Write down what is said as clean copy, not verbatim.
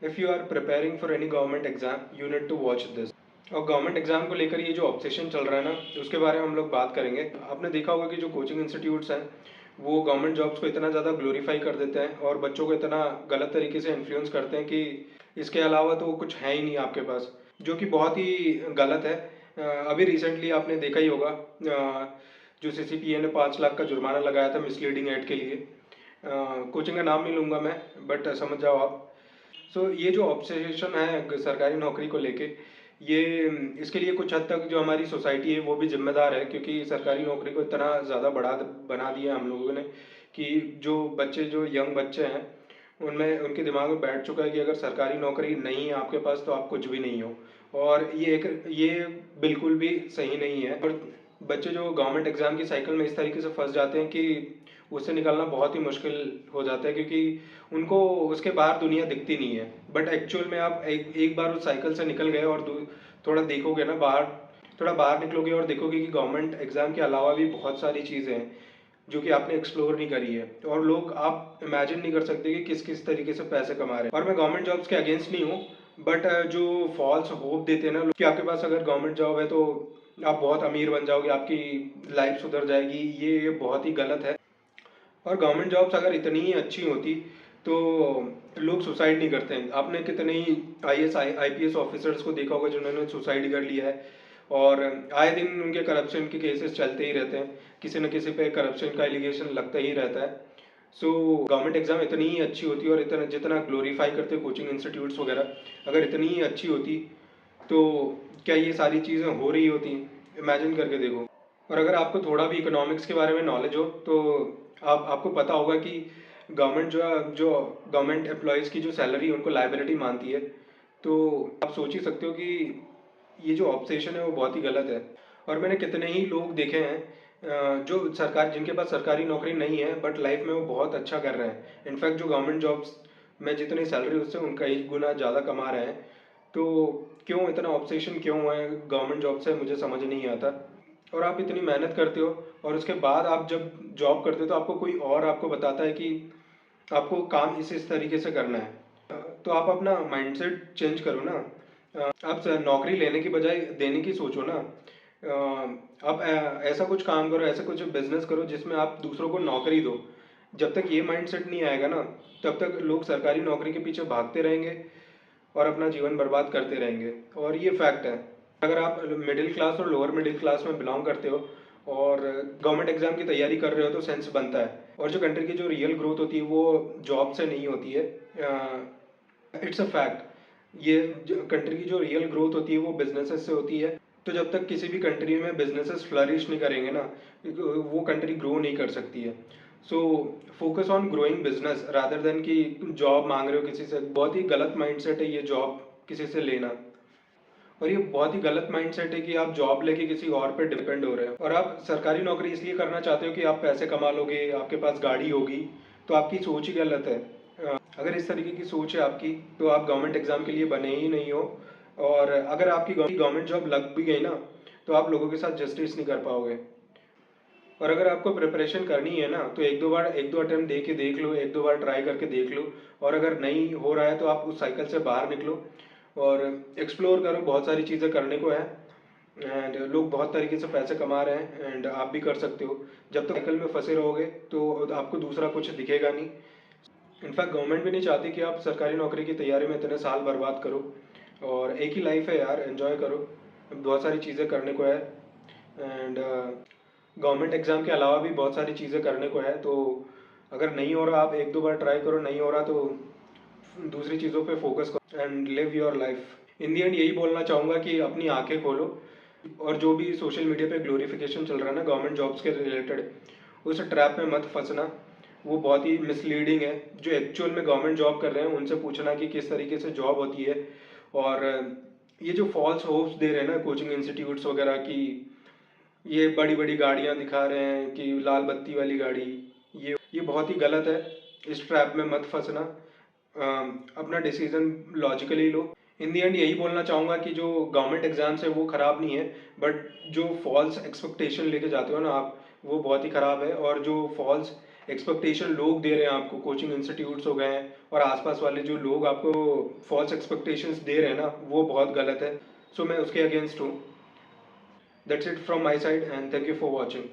If you are preparing for any government exam you need to watch this. और government exam को लेकर ये जो ऑब्सेशन चल रहा है ना, उसके बारे में हम लोग बात करेंगे। आपने देखा होगा कि जो कोचिंग इंस्टीट्यूट्स हैं वो गवर्नमेंट जॉब्स को इतना ज़्यादा ग्लोरीफाई कर देते हैं और बच्चों को इतना गलत तरीके से इन्फ्लुएंस करते हैं कि इसके अलावा तो कुछ है ही नहीं आपके पास, जो कि बहुत ही गलत है। अभी रिसेंटली आपने देखा ही होगा, जो सीसीपीए ने 5 लाख का जुर्माना लगाया था मिसलीडिंग एड के लिए। कोचिंग का नाम नहीं लूँगा मैं, बट समझ जाओ आप। सो ये जो ऑब्सेशन है सरकारी नौकरी को लेके, ये इसके लिए कुछ हद तक जो हमारी सोसाइटी है वो भी जिम्मेदार है, क्योंकि सरकारी नौकरी को इतना ज़्यादा बना दिया हम लोगों ने कि जो यंग बच्चे हैं उनमें उनके दिमाग में बैठ चुका है कि अगर सरकारी नौकरी नहीं है आपके पास तो आप कुछ भी नहीं हो। और ये बिल्कुल भी सही नहीं है। और बच्चे जो गवर्नमेंट एग्ज़ाम की साइकिल में इस तरीके से फंस जाते हैं कि उससे निकलना बहुत ही मुश्किल हो जाता है, क्योंकि उनको उसके बाहर दुनिया दिखती नहीं है। बट एक्चुअल में आप एक एक बार उस साइकिल से निकल गए और थोड़ा देखोगे ना बाहर, थोड़ा बाहर निकलोगे और देखोगे कि गवर्नमेंट एग्ज़ाम के अलावा भी बहुत सारी चीज़ें हैं जो कि आपने एक्सप्लोर नहीं करी है। और लोग आप इमेजिन नहीं कर सकते कि किस किस तरीके से पैसे कमा रहे हैं। और मैं गवर्नमेंट जॉब्स के अगेंस्ट नहीं हूँ, बट जो फॉल्स होप देते हैं ना लोग कि आपके पास अगर गवर्नमेंट जॉब है तो आप बहुत अमीर बन जाओगे, आपकी लाइफ सुधर जाएगी, ये बहुत ही गलत है। और गवर्नमेंट जॉब्स अगर इतनी ही अच्छी होती तो लोग सुसाइड नहीं करते हैं। आपने कितने ही आईएएस आईपीएस ऑफिसर्स को देखा होगा जिन्होंने सुसाइड कर लिया है, और आए दिन उनके करप्शन के केसेस चलते ही रहते हैं, किसी न किसी पे करप्शन का एलिगेशन लगता ही रहता है। सो गवर्नमेंट एग्ज़ाम इतनी ही अच्छी होती और इतना जितना ग्लोरीफाई करते कोचिंग इंस्टीट्यूट्स वगैरह, अगर इतनी ही अच्छी होती तो क्या ये सारी चीज़ें हो रही होती? इमेजिन करके देखो। और अगर आपको थोड़ा भी इकोनॉमिक्स के बारे में नॉलेज हो तो आपको पता होगा कि जो गवर्नमेंट एम्प्लॉयज़ की जो सैलरी उनको लायबिलिटी मानती है। तो आप सोच ही सकते हो कि ये जो ऑब्सेशन है वो बहुत ही गलत है। और मैंने कितने ही लोग देखे हैं जो सरकार जिनके पास सरकारी नौकरी नहीं है बट लाइफ में वो बहुत अच्छा कर रहे हैं। इनफैक्ट जो गवर्नमेंट जॉब्स में जितनी सैलरी उससे उनका 1 गुना ज़्यादा कमा रहे हैं। तो क्यों इतना ऑब्सेशन क्यों है गवर्नमेंट जॉब से, मुझे समझ नहीं आता। और आप इतनी मेहनत करते हो और उसके बाद आप जब जॉब करते हो तो आपको कोई और आपको बताता है कि आपको काम इस तरीके से करना है। तो आप अपना माइंडसेट चेंज करो ना। आप नौकरी लेने की बजाय देने की सोचो ना। आप ऐसा कुछ काम करो, ऐसा कुछ बिजनेस करो जिसमें आप दूसरों को नौकरी दो। जब तक ये माइंडसेट नहीं आएगा ना, तब तक लोग सरकारी नौकरी के पीछे भागते रहेंगे और अपना जीवन बर्बाद करते रहेंगे। और ये फैक्ट है। अगर आप मिडिल क्लास और लोअर मिडिल क्लास में बिलोंग करते हो और गवर्नमेंट एग्जाम की तैयारी कर रहे हो तो सेंस बनता है। और जो कंट्री की जो रियल ग्रोथ होती है वो जॉब से नहीं होती है। It's a fact. ये कंट्री की जो रियल ग्रोथ होती है वो बिजनेसेस से होती है। तो जब तक किसी भी कंट्री में बिजनेसेस फ्लरिश नहीं करेंगे ना, वो कंट्री ग्रो नहीं कर सकती है। So focus on growing business rather than कि जॉब मांग रहे हो किसी से। बहुत ही गलत माइंडसेट है ये जॉब किसी से लेना। और ये बहुत ही गलत माइंडसेट है कि आप जॉब लेके किसी और पे डिपेंड हो रहे हो। और आप सरकारी नौकरी इसलिए करना चाहते हो कि आप पैसे कमा लोगे, आपके पास गाड़ी होगी। तो आपकी सोच ही गलत है। अगर इस तरीके की सोच है आपकी तो आप गवर्नमेंट एग्जाम के लिए बने ही नहीं हो। और अगर आपकी गवर्नमेंट जॉब लग भी गई ना तो आप लोगों के साथ जस्टिस नहीं कर पाओगे। और अगर आपको प्रिपरेशन करनी है ना तो एक दो अटेम्प्ट दे के देख लो, एक दो बार ट्राई करके देख लो। और अगर नहीं हो रहा है तो आप उस साइकिल से बाहर निकलो और एक्सप्लोर करो। बहुत सारी चीज़ें करने को है एंड लोग बहुत तरीके से पैसे कमा रहे हैं एंड आप भी कर सकते हो। जब तक साइकिल में फंसे रहोगे तो आपको दूसरा कुछ दिखेगा नहीं। इनफैक्ट गवर्नमेंट भी नहीं चाहती कि आप सरकारी नौकरी की तैयारी में इतने साल बर्बाद करो। और एक ही लाइफ है यार, एंजॉय करो। बहुत सारी चीज़ें करने को है एंड गवर्नमेंट एग्ज़ाम के अलावा भी बहुत सारी चीज़ें करने को है। तो अगर नहीं हो रहा आप एक दो बार ट्राई करो, नहीं हो रहा तो दूसरी चीज़ों पे फोकस करो and live your life. In the and यही बोलना चाहूँगा कि अपनी आंखें खोलो। और जो भी सोशल मीडिया पे ग्लोरिफिकेशन चल रहा है ना गवर्नमेंट जॉब्स के रिलेटेड, उस ट्रैप में मत फंसना। वो बहुत ही मिसलीडिंग है। जो एक्चुअल में गवर्नमेंट जॉब कर रहे हैं उनसे पूछना कि किस तरीके से जॉब होती है। और ये जो फॉल्स होप्स दे रहे हैं ना कोचिंग इंस्टीट्यूट्स वगैरह की, ये बड़ी बड़ी गाड़ियाँ दिखा रहे हैं कि लाल बत्ती वाली गाड़ी, ये बहुत ही गलत है। इस ट्रैप में मत फंसना। अपना decision logically low. In the and यही बोलना चाहूँगा कि जो गवर्नमेंट एग्जाम्स है वो ख़राब नहीं है, बट जो फॉल्स एक्सपेक्टेशन लेके जाते हो ना आप, वो बहुत ही ख़राब है। और जो फॉल्स एक्सपेक्टेशन लोग दे रहे हैं आपको, कोचिंग इंस्टीट्यूट्स हो गए हैं और आसपास वाले जो लोग आपको फॉल्स एक्सपेक्टेशंस दे रहे हैं ना, वो बहुत गलत है। सो मैं उसके अगेंस्ट हूँ। That's it from my side and thank you for watching.